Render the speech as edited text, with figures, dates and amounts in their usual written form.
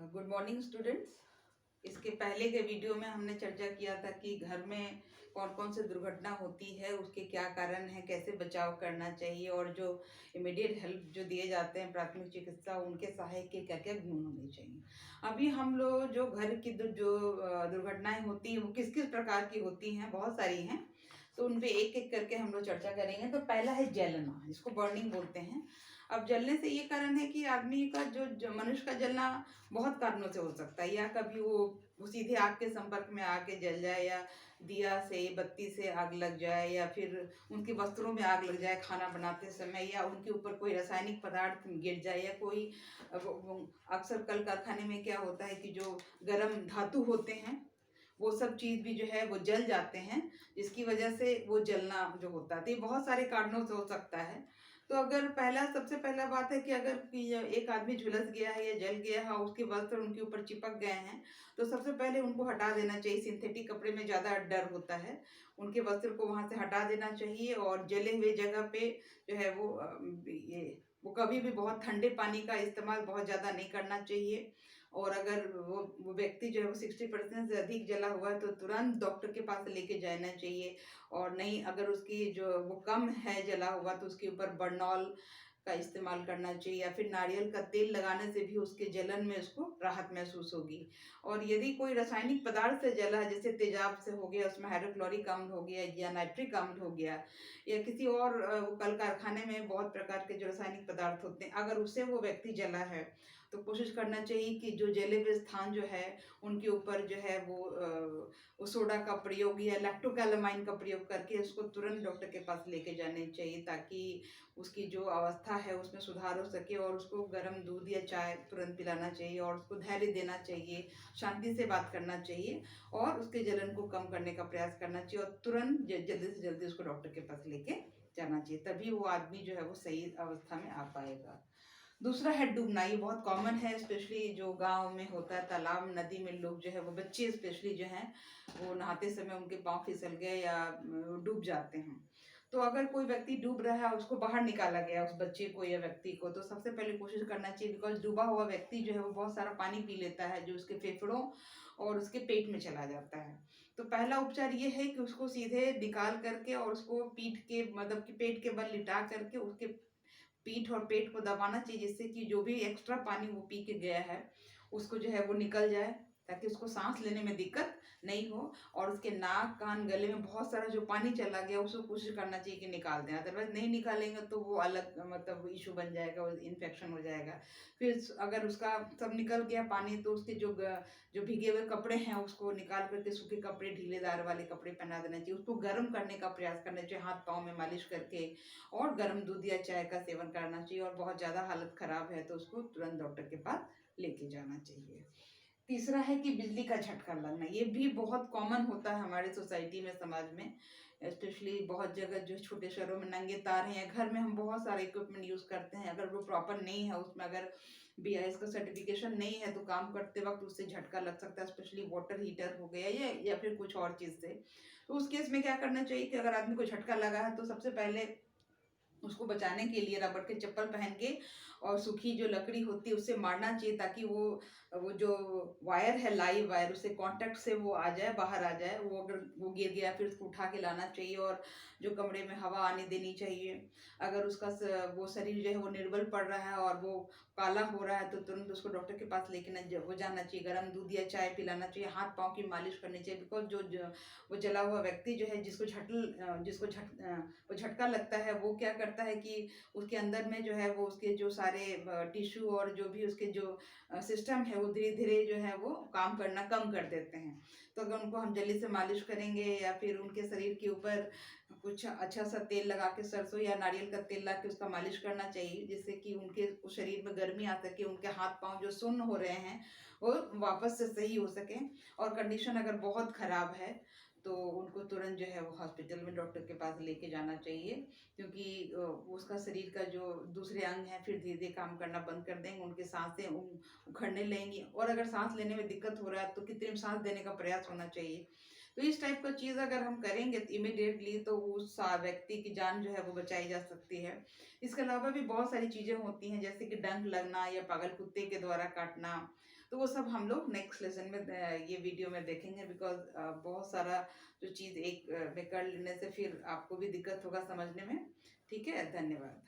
Good morning students. इसके पहले के वीडियो में हमने चर्चा किया था कि घर में कौन कौन से दुर्घटना होती है, उसके क्या कारण हैं, कैसे बचाव करना चाहिए और जो इमीडिएट हेल्प जो दिए जाते हैं प्राथमिक चिकित्सा, उनके सहायक के क्या क्या गुण होने चाहिए। अभी हम लोग जो घर की दुर्घटनाएं होती हैं वो किस किस प्रकार की होती हैं, बहुत सारी हैं, तो उन पे एक एक करके हम लोग चर्चा करेंगे। तो पहला है जलना, जिसको बर्निंग बोलते हैं। अब जलने से ये कारण है कि आदमी का जो मनुष्य का जलना बहुत कारणों से हो सकता है। या कभी वो सीधे आग के संपर्क में आके जल जाए, या दिया से बत्ती से आग लग जाए, या फिर उनके वस्त्रों में आग लग जाए खाना बनाते समय, या उनके ऊपर कोई रासायनिक पदार्थ गिर जाए, या कोई अक्सर कल कारखाने में क्या होता है कि जो गर्म धातु होते हैं वो सब चीज भी जो है वो जल जाते हैं, जिसकी वजह से वो जलना जो होता है। तो ये बहुत सारे कारणों से हो सकता है। तो अगर सबसे पहला बात है कि अगर एक आदमी झुलस गया है या जल गया है, उसके वस्त्र उनके ऊपर चिपक गए हैं, तो सबसे पहले उनको हटा देना चाहिए। सिंथेटिक कपड़े में ज़्यादा डर होता है, उनके वस्त्र को वहां से हटा देना चाहिए। और जले हुए जगह पे जो है वो कभी भी बहुत ठंडे पानी का इस्तेमाल बहुत ज़्यादा नहीं करना चाहिए। और अगर वो व्यक्ति जो है वो 60% से अधिक जला हुआ है तो तुरंत डॉक्टर के पास लेके जाना चाहिए। और नहीं, अगर उसकी जो वो कम है जला हुआ तो उसके ऊपर बर्नॉल का इस्तेमाल करना चाहिए, या फिर नारियल का तेल लगाने से भी उसके जलन में उसको राहत महसूस होगी। और यदि कोई रासायनिक पदार्थ से जला है, जैसे तेजाब से हो गया, उसमें हाइड्रोक्लोरिक अम्ल हो गया या नाइट्रिक अम्ल हो गया, या किसी और कल कारखाने में बहुत प्रकार के जो रासायनिक पदार्थ होते हैं, अगर उससे वो व्यक्ति जला है तो कोशिश करना चाहिए कि जो जले हुए स्थान जो है उनके ऊपर जो है वो सोडा का प्रयोग या लैक्टोकैलामाइन का प्रयोग करके उसको तुरंत डॉक्टर के पास लेके जाने चाहिए, ताकि उसकी जो अवस्था है उसमें सुधार हो सके। और उसको गर्म दूध या चाय तुरंत पिलाना चाहिए, और उसको धैर्य देना चाहिए, शांति से बात करना चाहिए, और उसके जलन को कम करने का प्रयास करना चाहिए, और तुरंत जल्दी से जल्दी उसको डॉक्टर के पास लेके जाना चाहिए। तभी वो आदमी जो है वो सही अवस्था में आ पाएगा। दूसरा है डूबना। ये बहुत कॉमन है, स्पेशली जो गांव में होता है, तालाब नदी में लोग जो है वो बच्चे स्पेशली जो हैं वो नहाते समय उनके पाँव फिसल गए या डूब जाते हैं। तो अगर कोई व्यक्ति डूब रहा है, उसको बाहर निकाला गया उस बच्चे को या व्यक्ति को, तो सबसे पहले कोशिश करना चाहिए, बिकॉज डूबा हुआ व्यक्ति जो है वो बहुत सारा पानी पी लेता है जो उसके फेफड़ों और उसके पेट में चला जाता है। तो पहला उपचार ये है कि उसको सीधे निकाल करके और उसको पीठ के मतलब कि पेट के बल लिटा करके उसके पीठ और पेट को दबाना चाहिए, जिससे कि जो भी एक्स्ट्रा पानी वो पी के गया है उसको जो है वो निकल जाए, ताकि उसको सांस लेने में दिक्कत नहीं हो। और उसके नाक कान गले में बहुत सारा जो पानी चला गया उसको कोशिश करना चाहिए कि निकाल दें, अदरवाइज नहीं निकालेंगे तो वो अलग मतलब इशू बन जाएगा, वो इन्फेक्शन हो जाएगा। फिर अगर उसका सब निकल गया पानी, तो उसके जो भीगे हुए कपड़े हैं उसको निकाल करके सूखे कपड़े, ढीलेदार वाले कपड़े पहना देना चाहिए। उसको गर्म करने का प्रयास करना चाहिए, हाथ पाँव में मालिश करके, और गर्म दूध या चाय का सेवन करना चाहिए। और बहुत ज़्यादा हालत खराब है तो उसको तुरंत डॉक्टर के पास लेके जाना चाहिए। तीसरा है कि बिजली का झटका लगना। ये भी बहुत कॉमन होता है हमारे सोसाइटी में, समाज में, स्पेशली बहुत जगह जो छोटे शहरों में नंगे तार हैं, या घर में हम बहुत सारे इक्विपमेंट यूज़ करते हैं, अगर वो प्रॉपर नहीं है, उसमें अगर BIS का सर्टिफिकेशन नहीं है, तो काम करते वक्त उससे झटका लग सकता है, स्पेशली वाटर हीटर हो गया या फिर कुछ और चीज़ से। तो उस केस में क्या करना चाहिए कि अगर आदमी को झटका लगा है तो सबसे पहले उसको बचाने के लिए रबड़ के चप्पल पहन के और सूखी जो लकड़ी होती है उससे मारना चाहिए, ताकि वो जो वायर है, लाइव वायर, उससे कांटेक्ट से वो आ जाए, बाहर आ जाए। वो अगर वो गिर गया फिर उसको उठा के लाना चाहिए, और जो कमरे में हवा आने देनी चाहिए। अगर उसका वो शरीर जो है वो निर्बल पड़ रहा है और वो काला हो रहा है तो तुरंत उसको डॉक्टर के पास लेके वो जाना चाहिए। गर्म दूध या चाय पिलाना चाहिए, हाथ पाँव की मालिश करनी चाहिए, बिकॉज वो जला हुआ व्यक्ति जो है वो झटका लगता है, वो क्या करता है कि उसके अंदर में जो है वो उसके जो सारे टिश्यू और जो भी उसके जो सिस्टम है वो धीरे धीरे जो है वो काम करना कम कर देते हैं। तो अगर उनको हम जल्दी से मालिश करेंगे, या फिर उनके शरीर के ऊपर कुछ अच्छा सा तेल लगा के, सरसों या नारियल का तेल ला के उसका मालिश करना चाहिए, जिससे कि उनके उस शरीर में गर्मी आ सके, उनके हाथ पाँव जो सुन्न हो रहे हैं वो वापस से सही हो सके। और कंडीशन अगर बहुत ख़राब है तो उनको तुरंत जो है वो हॉस्पिटल में डॉक्टर के पास लेके जाना चाहिए, क्योंकि उसका शरीर का जो दूसरे अंग हैं फिर धीरे धीरे काम करना बंद कर देंगे, उनकी सांसें उखड़ने लगेंगी, और अगर सांस लेने में दिक्कत हो रहा है तो कृत्रिम सांस देने का प्रयास होना चाहिए। तो इस टाइप का चीज़ अगर हम करेंगे इमिडिएटली तो उस व्यक्ति की जान जो है वो बचाई जा सकती है। इसके अलावा भी बहुत सारी चीज़ें होती हैं, जैसे कि डंक लगना या पागल कुत्ते के द्वारा काटना, तो वो सब हम लोग नेक्स्ट लेसन में ये वीडियो में देखेंगे, बिकॉज बहुत सारा जो चीज़ एक में कर लेने से फिर आपको भी दिक्कत होगा समझने में। ठीक है, धन्यवाद।